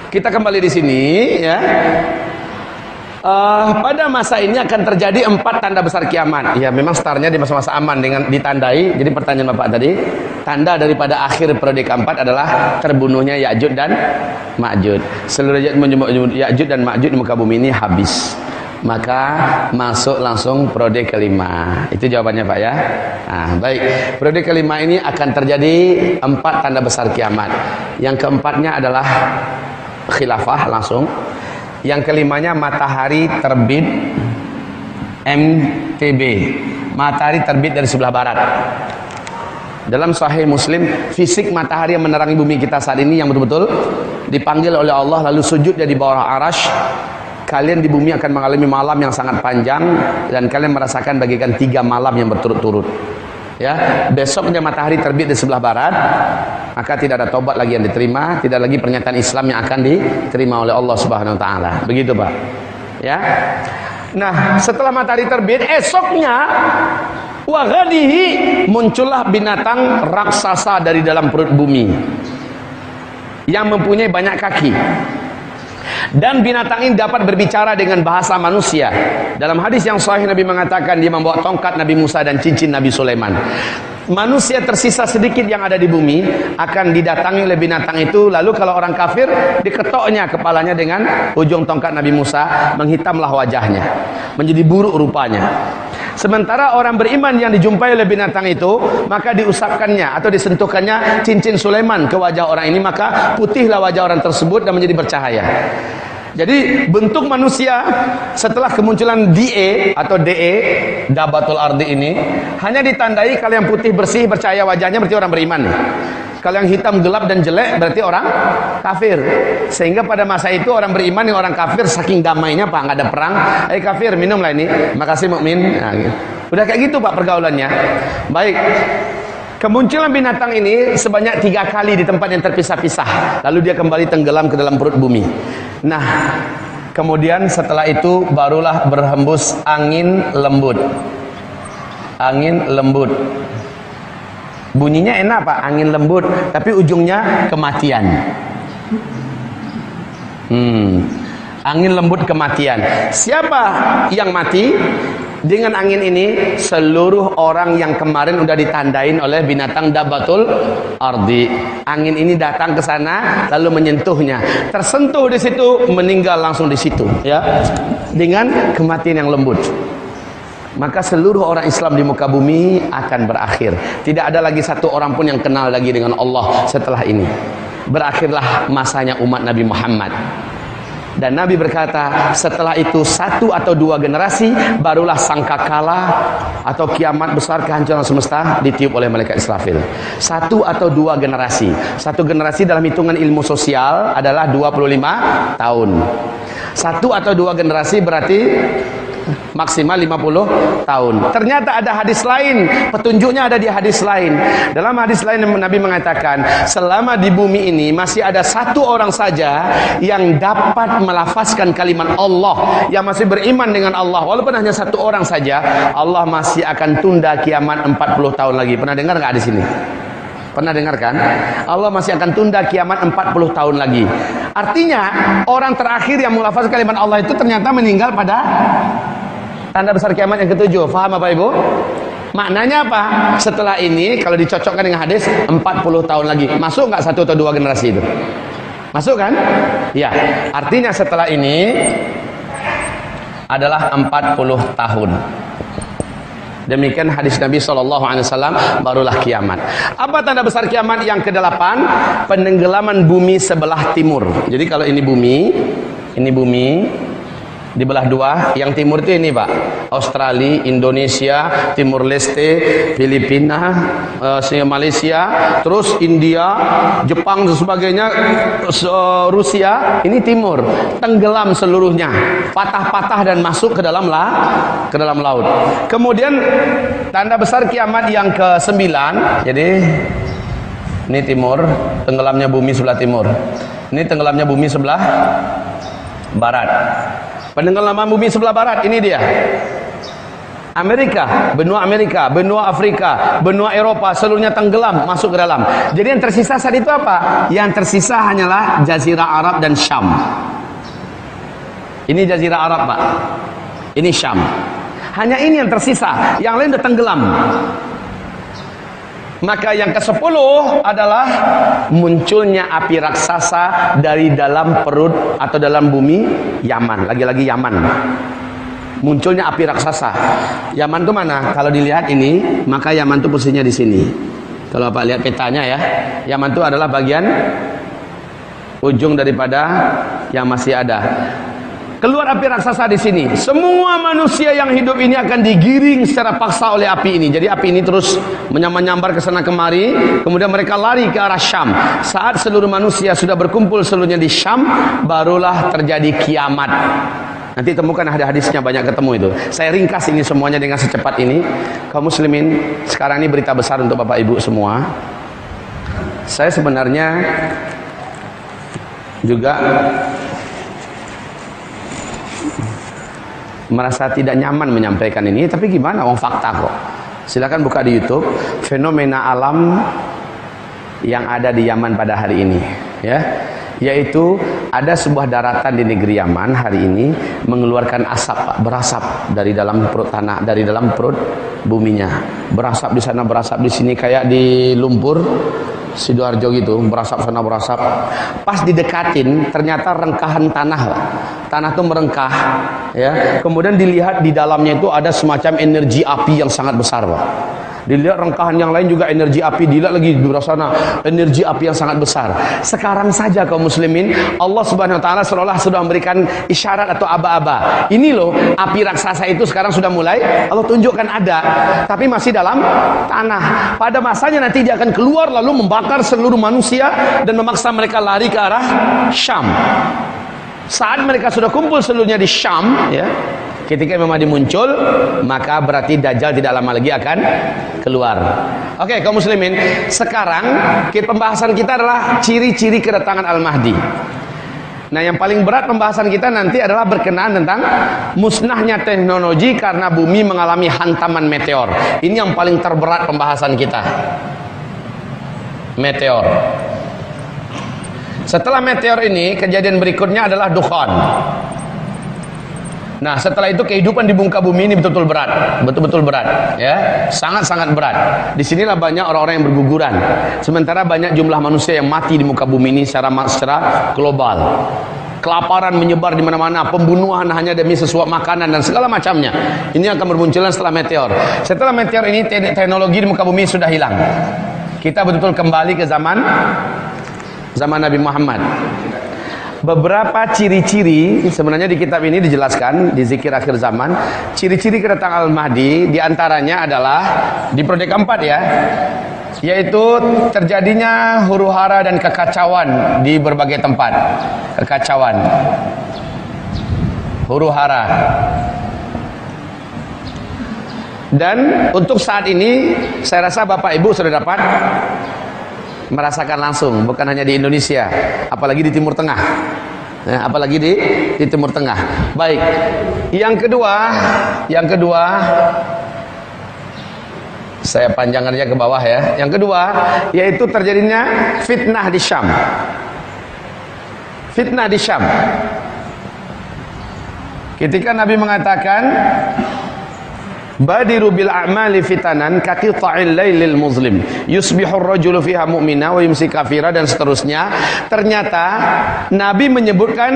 kita kembali di sini ya. Pada masa ini akan terjadi 4 tanda besar kiamat. Ya, memang startnya di masa-masa aman dengan ditandai. Jadi pertanyaan Bapak tadi, tanda daripada akhir periode keempat adalah terbunuhnya Ya'juj dan Ma'juj. Seluruh Ya'juj dan Ma'juj di muka bumi ini habis. Maka masuk langsung periode kelima. Itu jawabannya Pak ya. Nah, baik. Periode kelima ini akan terjadi 4 tanda besar kiamat. Yang keempatnya adalah khilafah langsung. Yang kelimanya matahari terbit MTB, matahari terbit dari sebelah barat. Dalam Sahih Muslim, fisik matahari yang menerangi bumi kita saat ini yang betul-betul dipanggil oleh Allah lalu sujud di bawah arasy. Kalian di bumi akan mengalami malam yang sangat panjang dan kalian merasakan bagikan 3 malam yang berturut-turut. Ya, besoknya matahari terbit di sebelah barat, maka tidak ada tobat lagi yang diterima, tidak lagi pernyataan Islam yang akan diterima oleh Allah Subhanahu wa taala. Begitu, Pak. Ya. Nah, setelah matahari terbit, esoknya wa ghadihi muncullah binatang raksasa dari dalam perut bumi yang mempunyai banyak kaki. Dan binatang ini dapat berbicara dengan bahasa manusia. Dalam hadis yang sahih Nabi mengatakan dia membawa tongkat Nabi Musa dan cincin Nabi Sulaiman. Manusia tersisa sedikit yang ada di bumi akan didatangi oleh binatang itu. Lalu kalau orang kafir, diketoknya kepalanya dengan ujung tongkat Nabi Musa, menghitamlah wajahnya, menjadi buruk rupanya. Sementara orang beriman yang dijumpai oleh binatang itu, maka diusapkannya atau disentuhkannya cincin Sulaiman ke wajah orang ini, maka putihlah wajah orang tersebut dan menjadi bercahaya. Jadi bentuk manusia setelah kemunculan DE atau DE, Dabatul Ardi ini, hanya ditandai kalau yang putih bersih bercahaya wajahnya berarti orang beriman. Kalau yang hitam gelap dan jelek berarti orang kafir. Sehingga pada masa itu orang beriman yang orang kafir saking damainya, Pak, nggak ada perang. Kafir, minumlah ini. Makasih mukmin. Nah, gitu. Udah kayak gitu, Pak, pergaulannya. Baik. Kemunculan binatang ini sebanyak 3 kali di tempat yang terpisah-pisah. Lalu dia kembali tenggelam ke dalam perut bumi. Nah, kemudian setelah itu barulah berhembus angin lembut. Angin lembut. Bunyinya enak, Pak, angin lembut, tapi ujungnya kematian. Angin lembut kematian. Siapa yang mati dengan angin ini? Seluruh orang yang kemarin udah ditandain oleh binatang Dabatul Ardi. Angin ini datang ke sana lalu menyentuhnya. Tersentuh di situ, meninggal langsung di situ, ya. Dengan kematian yang lembut. Maka seluruh orang Islam di muka bumi akan berakhir. Tidak ada lagi satu orang pun yang kenal lagi dengan Allah setelah ini. Berakhirlah masanya umat Nabi Muhammad. Dan Nabi berkata, setelah itu 1 atau 2 generasi barulah sangkakala atau kiamat besar, kehancuran semesta ditiup oleh malaikat Israfil. 1 atau 2 generasi. 1 generasi dalam hitungan ilmu sosial adalah 25 tahun. 1 atau 2 generasi berarti maksimal 50 tahun. Ternyata ada hadis lain, petunjuknya ada di hadis lain. Dalam hadis lain Nabi mengatakan, selama di bumi ini masih ada 1 orang saja yang dapat melafazkan kalimat Allah, yang masih beriman dengan Allah, walaupun hanya 1 orang saja, Allah masih akan tunda kiamat 40 tahun lagi. Pernah dengar nggak di sini? Pernah dengar kan? Allah masih akan tunda kiamat 40 tahun lagi. Artinya orang terakhir yang melafazkan kalimat Allah itu ternyata meninggal pada tanda besar kiamat yang ke-7. Faham Bapak Ibu? Maknanya apa? Setelah ini kalau dicocokkan dengan hadis 40 tahun lagi. Masuk nggak 1 atau 2 generasi itu? Masuk kan? Ya. Artinya setelah ini adalah 40 tahun. Demikian hadis Nabi SAW, barulah kiamat. Apa tanda besar kiamat yang ke-8? Penenggelaman bumi sebelah timur. Jadi kalau ini bumi dibelah 2. Yang timur itu ini, Pak, Australia, Indonesia, Timur Leste, Filipina, Malaysia, terus India, Jepang dan sebagainya, Rusia. Ini timur, tenggelam seluruhnya, patah-patah dan masuk ke dalam laut. Kemudian tanda besar kiamat yang ke-9. Jadi ini timur, tenggelamnya bumi sebelah timur. Ini tenggelamnya bumi sebelah barat. Penenggelaman bumi sebelah barat, ini dia. Amerika, benua Afrika, benua Eropa, seluruhnya tenggelam, masuk ke dalam. Jadi yang tersisa saat itu apa? Yang tersisa hanyalah Jazirah Arab dan Syam. Ini Jazirah Arab, Pak. Ini Syam. Hanya ini yang tersisa, yang lain sudah tenggelam. Maka yang ke-10 adalah munculnya api raksasa dari dalam perut atau dalam bumi Yaman. Lagi-lagi Yaman. Munculnya api raksasa. Yaman itu mana? Kalau dilihat ini, maka Yaman itu posisinya di sini. Kalau Pak lihat petanya ya, Yaman itu adalah bagian ujung daripada yang masih ada. Keluar api raksasa di sini. Semua manusia yang hidup ini akan digiring secara paksa oleh api ini. Jadi api ini terus menyambar ke sana kemari. Kemudian mereka lari ke arah Syam. Saat seluruh manusia sudah berkumpul seluruhnya di Syam, barulah terjadi kiamat. Nanti temukan hadis-hadisnya, banyak ketemu itu. Saya ringkas ini semuanya dengan secepat ini. Kaum muslimin, sekarang ini berita besar untuk Bapak Ibu semua. Saya sebenarnya juga merasa tidak nyaman menyampaikan ini, tapi gimana, wong fakta kok. Silakan buka di YouTube fenomena alam yang ada di Yaman pada hari ini, ya. Yaitu ada sebuah daratan di negeri Yaman hari ini mengeluarkan asap, berasap dari dalam perut tanah, dari dalam perut buminya. Berasap di sana, berasap di sini, kayak di lumpur Sidoarjo gitu, berasap sana berasap. Pas didekatin ternyata rengkahan tanah, Pak. Tanah itu merengkah, ya. Kemudian dilihat di dalamnya itu ada semacam energi api yang sangat besar, Pak. Dilihat rengkahan yang lain juga energi api, dilihat lagi di sana energi api yang sangat besar. Sekarang saja kaum muslimin, Allah Subhanahu wa taala seolah sudah memberikan isyarat atau aba-aba. Ini loh api raksasa itu sekarang sudah mulai Allah tunjukkan ada, tapi masih dalam tanah. Pada masanya nanti dia akan keluar lalu membakar seluruh manusia dan memaksa mereka lari ke arah Syam. Saat mereka sudah kumpul seluruhnya di Syam, ya, ketika Imam Mahdi muncul, maka berarti Dajjal tidak lama lagi akan keluar. Oke, kaum muslimin, sekarang pembahasan kita adalah ciri-ciri kedatangan Al-Mahdi. Nah, yang paling berat pembahasan kita nanti adalah berkenaan tentang musnahnya teknologi karena bumi mengalami hantaman meteor. Ini yang paling terberat pembahasan kita. Meteor. Setelah meteor ini, kejadian berikutnya adalah dukhan. Nah, setelah itu kehidupan di muka bumi ini betul-betul berat, betul-betul berat, ya, sangat-sangat berat. Disinilah banyak orang-orang yang berguguran. Sementara banyak jumlah manusia yang mati di muka bumi ini secara global. Kelaparan menyebar di mana-mana, pembunuhan hanya demi sesuap makanan dan segala macamnya. Ini akan bermunculan setelah meteor. Setelah meteor ini teknologi di muka bumi sudah hilang. Kita betul-betul kembali ke zaman Nabi Muhammad. Beberapa ciri-ciri sebenarnya di kitab ini dijelaskan di zikir akhir zaman. Ciri-ciri kedatangan Al-Mahdi diantaranya adalah di periode keempat, ya, yaitu terjadinya huru-hara dan kekacauan di berbagai tempat. Kekacauan, huru-hara. Dan untuk saat ini saya rasa Bapak Ibu sudah dapat merasakan langsung, bukan hanya di Indonesia, apalagi di Timur Tengah, ya, apalagi di Timur Tengah. Baik, yang kedua, saya panjangkan aja ke bawah, ya. Yang kedua, yaitu terjadinya fitnah di Syam. Fitnah di Syam. Ketika Nabi mengatakan Badiru bil a'mali fitanan kaqita'il lailil muslim yusbihur rajulu fiha mu'mina wa yumsi kafira, dan seterusnya. Ternyata Nabi menyebutkan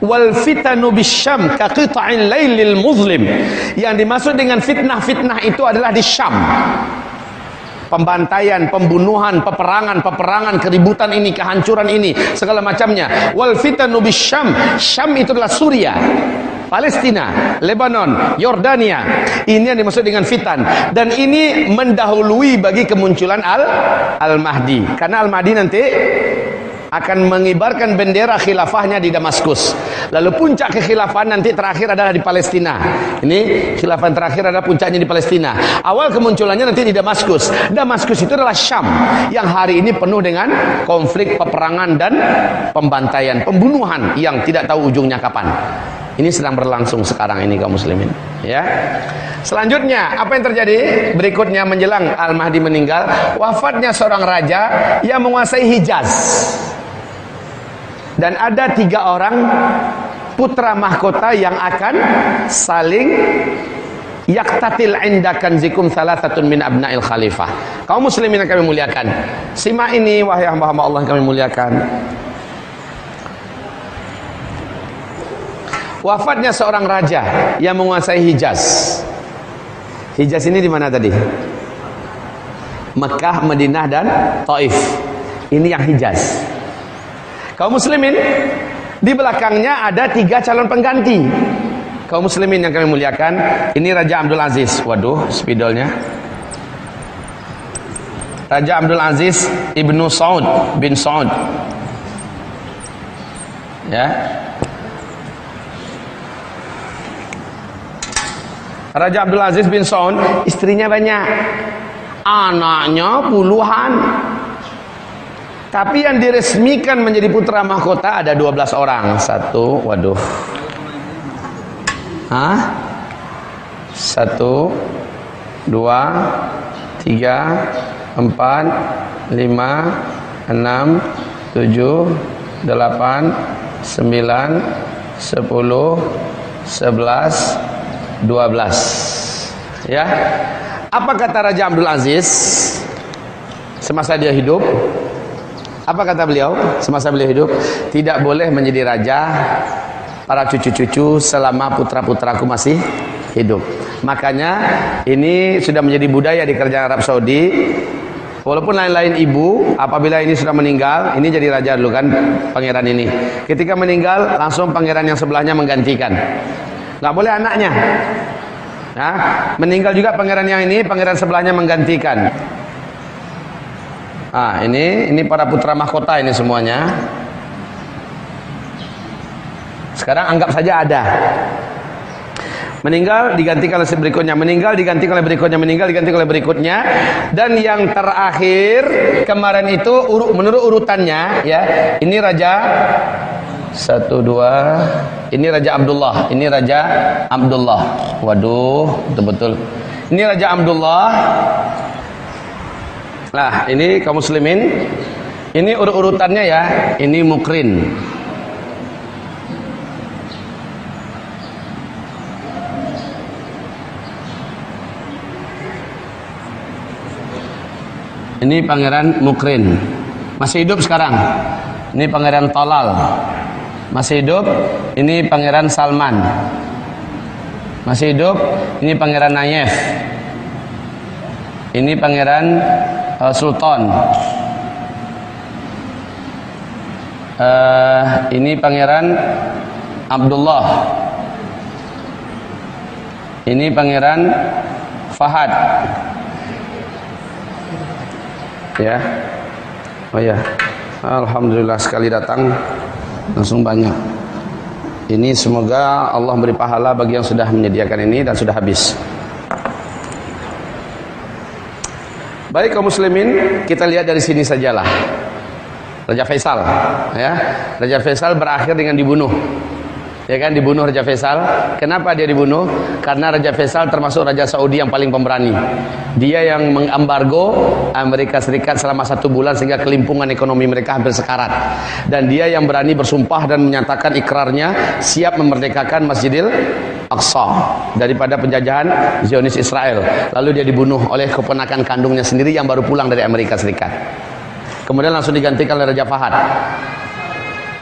wal fitanu bisyam kaqita'il lailil muslim. Yang dimaksud dengan fitnah-fitnah itu adalah di Syam. Pembantaian, pembunuhan, peperangan, keributan ini, kehancuran ini, segala macamnya. Wal fitanu bisyam. Syam itu adalah Suriah, Palestina, Lebanon, Yordania. Ini yang dimaksud dengan fitan. Dan ini mendahului bagi kemunculan Al-Mahdi. Karena Al-Mahdi nanti akan mengibarkan bendera khilafahnya di Damaskus. Lalu puncak kekhilafahan nanti terakhir adalah di Palestina. Ini khilafah terakhir adalah puncaknya di Palestina. Awal kemunculannya nanti di Damaskus. Damaskus itu adalah Syam yang hari ini penuh dengan konflik, peperangan dan pembantaian, pembunuhan yang tidak tahu ujungnya kapan. Ini sedang berlangsung sekarang ini kaum muslimin, ya. Selanjutnya apa yang terjadi? Berikutnya menjelang Al-Mahdi meninggal, wafatnya seorang raja yang menguasai Hijaz. Dan ada 3 orang putra mahkota yang akan saling yaktatil inda kanzikum salasatun min abna'il khalifah. Kaum muslimin yang kami muliakan, simak ini wahai hamba-hamba Allah yang kami muliakan. Wafatnya seorang raja yang menguasai Hijaz. Hijaz ini di mana tadi? Mekah, Madinah dan Taif. Ini yang Hijaz. Kaum muslimin, di belakangnya ada 3 calon pengganti. Kaum muslimin yang kami muliakan, ini Raja Abdul Aziz. Waduh, spidolnya. Raja Abdul Aziz Ibnu Saud bin Saud. Ya. Raja Abdul Aziz bin Saud istrinya banyak, anaknya puluhan. Tapi yang diresmikan menjadi putra mahkota ada 12 orang. Satu, waduh. Hah? 1, 2, 3, 4, 5, 6, 7, 8, 9, 10, 11, 12. Ya. Apa kata Raja Abdul Aziz semasa dia hidup? Apa kata beliau semasa beliau hidup? Tidak boleh menjadi raja para cucu-cucu selama putra-putraku masih hidup. Makanya ini sudah menjadi budaya di kerajaan Arab Saudi. Walaupun lain-lain ibu, apabila ini sudah meninggal, ini jadi raja dulu kan, pangeran ini. Ketika meninggal, langsung pangeran yang sebelahnya menggantikan. Nggak boleh anaknya. Nah, meninggal juga pangeran yang ini, pangeran sebelahnya menggantikan. Ah, ini para putra mahkota ini semuanya. Sekarang anggap saja ada. Meninggal digantikan oleh berikutnya, meninggal digantikan oleh berikutnya, meninggal digantikan oleh berikutnya. Dan yang terakhir kemarin itu menurut urutannya ya. Ini raja 1, 2. Ini Raja Abdullah, ini Raja Abdullah. Waduh, betul-betul. Ini Raja Abdullah. Nah, ini kaum muslimin. Ini urutannya ya. Ini Mukrin. Ini Pangeran Mukrin. Masih hidup sekarang. Ini Pangeran Tolal. Masih hidup. Ini Pangeran Salman. Masih hidup. Ini Pangeran Nayef. Ini Pangeran Sultan. Ini Pangeran Abdullah. Ini Pangeran Fahad. Ya. Oh ya. Alhamdulillah sekali datang langsung banyak. Ini semoga Allah beri pahala bagi yang sudah menyediakan ini dan sudah habis. Baik kaum muslimin, kita lihat dari sini sajalah. Raja Faisal, ya. Raja Faisal berakhir dengan dibunuh. Ya kan, dibunuh Raja Faisal. Kenapa dia dibunuh? Karena Raja Faisal termasuk Raja Saudi yang paling pemberani. Dia yang mengembargo Amerika Serikat selama 1 bulan sehingga kelimpungan ekonomi mereka hampir sekarat. Dan dia yang berani bersumpah dan menyatakan ikrarnya siap memerdekakan Masjidil Aqsa daripada penjajahan Zionis Israel. Lalu dia dibunuh oleh keponakan kandungnya sendiri yang baru pulang dari Amerika Serikat. Kemudian langsung digantikan oleh Raja Fahad.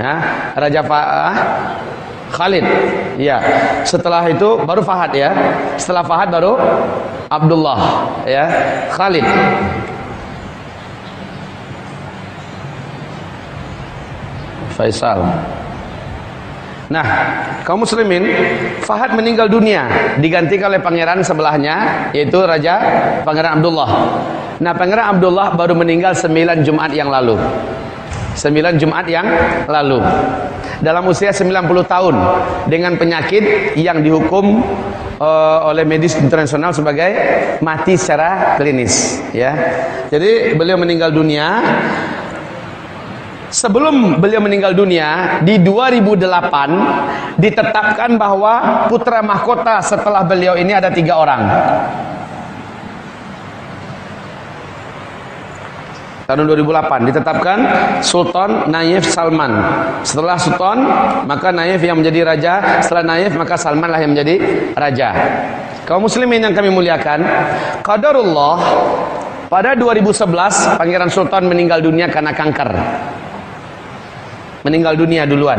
Ya, Raja Khalid. Ya. Setelah itu baru Fahad ya. Setelah Fahad baru Abdullah ya. Khalid. Faisal. Nah, kaum muslimin, Fahad meninggal dunia, digantikan oleh pangeran sebelahnya, yaitu Raja Pangeran Abdullah. Nah, Pangeran Abdullah baru meninggal 9 Jumat yang lalu. 9 Jumat yang lalu. Dalam usia 90 tahun dengan penyakit yang dihukum oleh medis internasional sebagai mati secara klinis, ya. Jadi beliau meninggal dunia. Sebelum beliau meninggal dunia di 2008 ditetapkan bahwa putra mahkota setelah beliau ini ada 3 orang. Tahun 2008 ditetapkan Sultan Nayef Salman. Setelah Sultan maka Nayef yang menjadi raja, setelah Nayef maka Salman lah yang menjadi raja. Kaum muslimin yang kami muliakan, qadarullah pada 2011 Pangeran Sultan meninggal dunia karena kanker. Meninggal dunia duluan.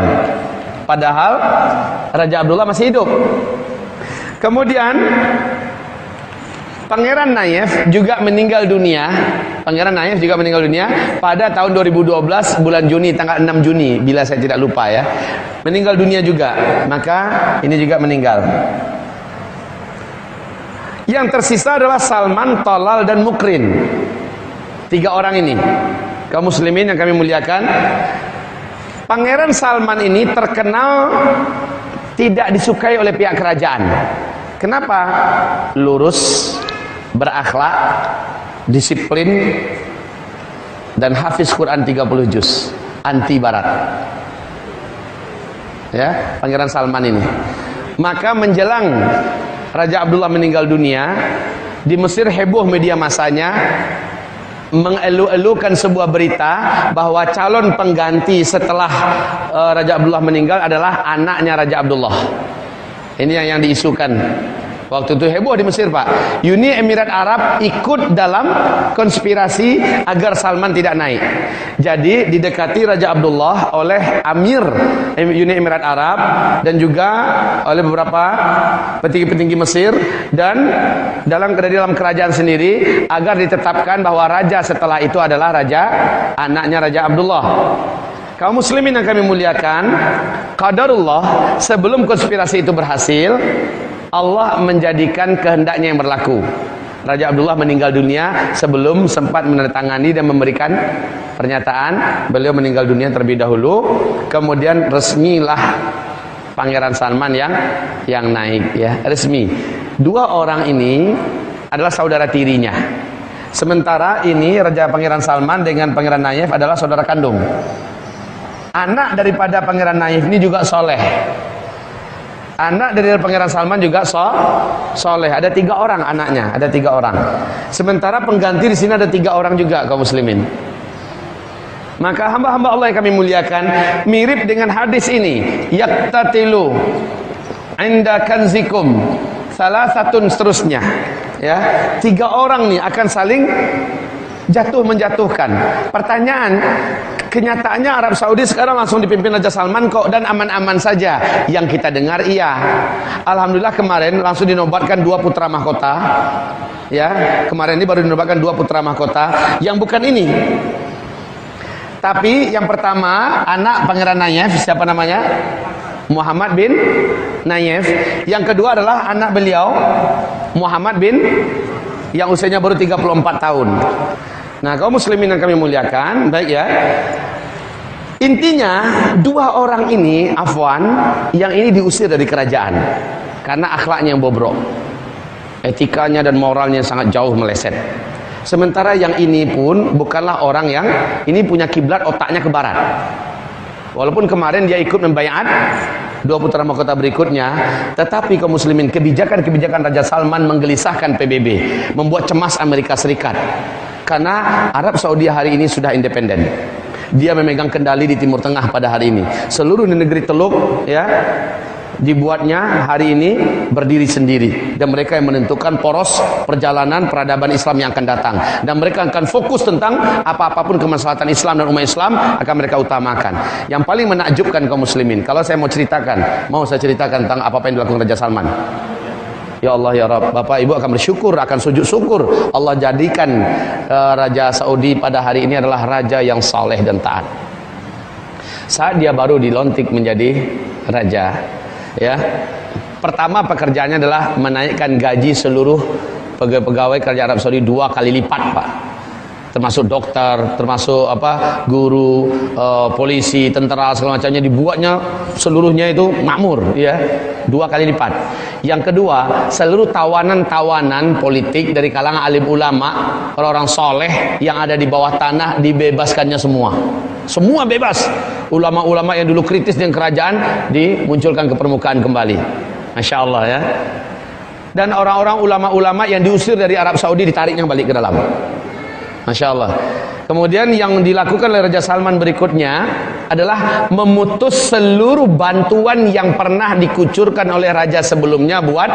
Padahal Raja Abdullah masih hidup. Kemudian Pangeran Nayef juga meninggal dunia. Pangeran Nayef juga meninggal dunia pada tahun 2012 bulan Juni, tanggal 6 Juni bila saya tidak lupa ya. Meninggal dunia juga. Maka ini juga meninggal. Yang tersisa adalah Salman, Talal dan Mukrin. 3 orang ini. Kaum muslimin yang kami muliakan, Pangeran Salman ini terkenal tidak disukai oleh pihak kerajaan. Kenapa? Lurus, berakhlak, disiplin, dan hafiz Quran 30 juz, anti barat. Ya, Pangeran Salman ini. Maka menjelang Raja Abdullah meninggal dunia, di Mesir heboh media masanya mengelu-elukan sebuah berita bahwa calon pengganti setelah Raja Abdullah meninggal adalah anaknya Raja Abdullah. Ini yang diisukan. Waktu itu heboh di Mesir, Pak. Uni Emirat Arab ikut dalam konspirasi agar Salman tidak naik. Jadi didekati Raja Abdullah oleh Amir Uni Emirat Arab dan juga oleh beberapa petinggi-petinggi Mesir, dan dalam kerajaan sendiri agar ditetapkan bahwa raja setelah itu adalah anaknya Raja Abdullah. Kaum muslimin yang kami muliakan, qadarullah, sebelum konspirasi itu berhasil, Allah menjadikan kehendaknya yang berlaku. Raja Abdullah meninggal dunia sebelum sempat menandatangani dan memberikan pernyataan. Beliau meninggal dunia terlebih dahulu, kemudian resmilah Pangeran Salman yang naik, ya, resmi. Dua orang ini adalah saudara tirinya. Sementara ini Raja Pangeran Salman dengan Pangeran Nayef adalah saudara kandung. Anak daripada Pangeran Nayef ini juga soleh. Anak dari Pangeran Salman juga soleh. Ada 3 orang anaknya, ada 3 orang. Sementara pengganti di sini ada 3 orang juga, kaum muslimin. Maka hamba-hamba Allah yang kami muliakan, mirip dengan hadis ini, yaktatilu inda kanzikum salasatun, seterusnya. Ya, 3 orang nih akan saling menjatuhkan. Pertanyaan, kenyataannya Arab Saudi sekarang langsung dipimpin Raja Salman kok, dan aman-aman saja. Yang kita dengar iya. Alhamdulillah kemarin langsung dinobatkan 2 putra mahkota. Ya, kemarin ini baru dinobatkan 2 putra mahkota yang bukan ini. Tapi yang pertama anak Pangeran Nayef, siapa namanya? Muhammad bin Nayef. Yang kedua adalah anak beliau Muhammad bin, yang usianya baru 34 tahun. Nah, kaum muslimin yang kami muliakan, baik ya. Intinya 2 orang ini, afwan, yang ini diusir dari kerajaan karena akhlaknya yang bobrok, etikanya dan moralnya sangat jauh meleset. Sementara yang ini pun bukanlah orang yang ini punya kiblat, otaknya ke barat. Walaupun kemarin dia ikut membaiat 2 putra mahkota berikutnya, tetapi kaum muslimin, kebijakan-kebijakan Raja Salman menggelisahkan PBB, membuat cemas Amerika Serikat. Karena Arab Saudi hari ini sudah independen. Dia memegang kendali di Timur Tengah pada hari ini. Seluruh negeri Teluk, ya, dibuatnya hari ini berdiri sendiri, dan mereka yang menentukan poros perjalanan peradaban Islam yang akan datang, dan mereka akan fokus tentang apa-apapun kemaslahatan Islam dan umat Islam akan mereka utamakan. Yang paling menakjubkan kaum muslimin, kalau saya mau saya ceritakan tentang apa yang dilakukan Raja Salman. Ya Allah ya Rabb, Bapak Ibu akan bersyukur, akan sujud syukur Allah jadikan Raja Saudi pada hari ini adalah raja yang saleh dan taat. Saat dia baru dilantik menjadi raja, ya, pertama pekerjaannya adalah menaikkan gaji seluruh pegawai kerajaan Arab Saudi 2 kali lipat, Pak. Termasuk dokter, termasuk guru, polisi, tentara, segala macamnya dibuatnya seluruhnya itu makmur, ya, 2 kali lipat. Yang kedua, seluruh tawanan-tawanan politik dari kalangan alim ulama, orang-orang soleh yang ada di bawah tanah dibebaskannya semua. Semua bebas. Ulama-ulama yang dulu kritis dengan kerajaan dimunculkan ke permukaan kembali. Masya Allah, ya. Dan orang-orang ulama-ulama yang diusir dari Arab Saudi ditariknya balik ke dalam. Masya Allah. Kemudian yang dilakukan oleh Raja Salman berikutnya adalah memutus seluruh bantuan yang pernah dikucurkan oleh raja sebelumnya buat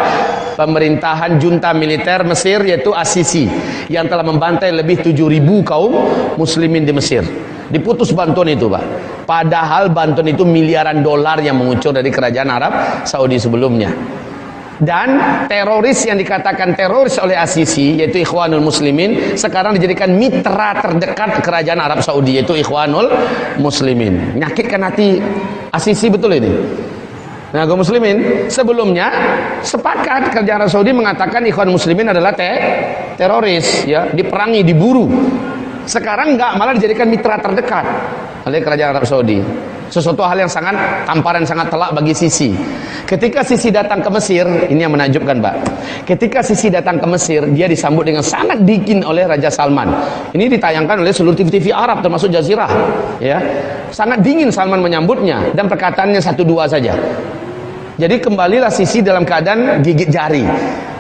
pemerintahan junta militer Mesir, yaitu As-Sisi, yang telah membantai lebih 7.000 kaum muslimin di Mesir. Diputus bantuan itu, Pak. Padahal bantuan itu miliaran dolar yang mengucur dari kerajaan Arab Saudi sebelumnya. Dan teroris yang dikatakan teroris oleh As-Sisi, yaitu Ikhwanul Muslimin, sekarang dijadikan mitra terdekat kerajaan Arab Saudi, yaitu Ikhwanul Muslimin. Menyakitkan hati As-Sisi betul ini. Nah, kaum muslimin, sebelumnya sepakat kerajaan Arab Saudi mengatakan Ikhwanul Muslimin adalah teroris, ya, diperangi, diburu. Sekarang enggak, malah dijadikan mitra terdekat oleh kerajaan Arab Saudi. Sesuatu hal yang sangat tamparan, sangat telak bagi Sisi. Ketika Sisi datang ke Mesir, ini yang menakjubkan, Pak. Ketika Sisi datang ke Mesir, dia disambut dengan sangat dingin oleh Raja Salman. Ini ditayangkan oleh seluruh TV-TV Arab termasuk Jazirah, ya. Sangat dingin Salman menyambutnya dan perkataannya 1-2 saja. Jadi kembalilah Sisi dalam keadaan gigit jari.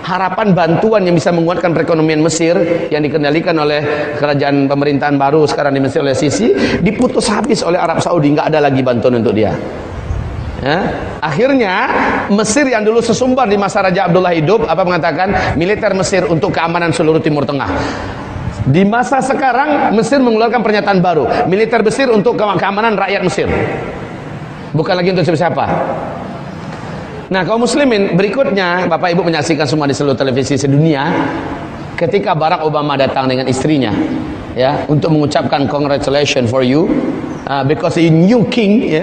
Harapan bantuan yang bisa menguatkan perekonomian Mesir yang dikendalikan oleh kerajaan pemerintahan baru sekarang di Mesir oleh Sisi diputus habis oleh Arab Saudi, nggak ada lagi bantuan untuk dia. Ya. Akhirnya Mesir yang dulu sesumbar di masa Raja Abdullah hidup, mengatakan militer Mesir untuk keamanan seluruh Timur Tengah. Di masa sekarang Mesir mengeluarkan pernyataan baru, militer Mesir untuk keamanan rakyat Mesir, bukan lagi untuk siapa-siapa. Nah, kaum muslimin, berikutnya Bapak Ibu menyaksikan semua di seluruh televisi sedunia ketika Barack Obama datang dengan istrinya, ya, untuk mengucapkan congratulations for you because you new king, ya.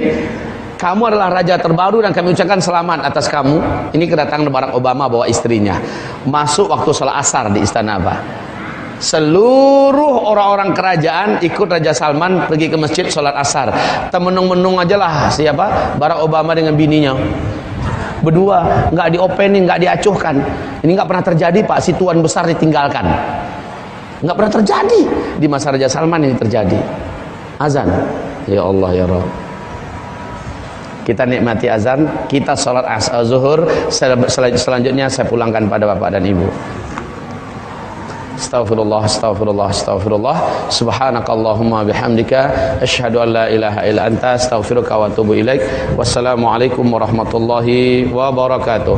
Kamu adalah raja terbaru dan kami ucapkan selamat atas kamu. Ini kedatangan Barack Obama bawa istrinya. Masuk waktu salat asar di istana, Pak. Seluruh orang-orang kerajaan ikut Raja Salman pergi ke masjid salat asar. Temenung-menung aja lah siapa? Barack Obama dengan bininya. Berdua, nggak diopenin, nggak diacuhkan. Ini nggak pernah terjadi, Pak. Si tuan besar ditinggalkan. Nggak pernah terjadi. Di masa Raja Salman ini terjadi. Azan. Ya Allah ya Rabb. Kita nikmati azan, kita sholat zuhur. Selanjutnya saya pulangkan pada Bapak dan Ibu. Astaghfirullah, astaghfirullah, astaghfirullah. Subhanakallahumma bihamdika asyhadu an la ilaha illa anta astaghfiruka wa atubu ilaik. Wassalamualaikum warahmatullahi wabarakatuh.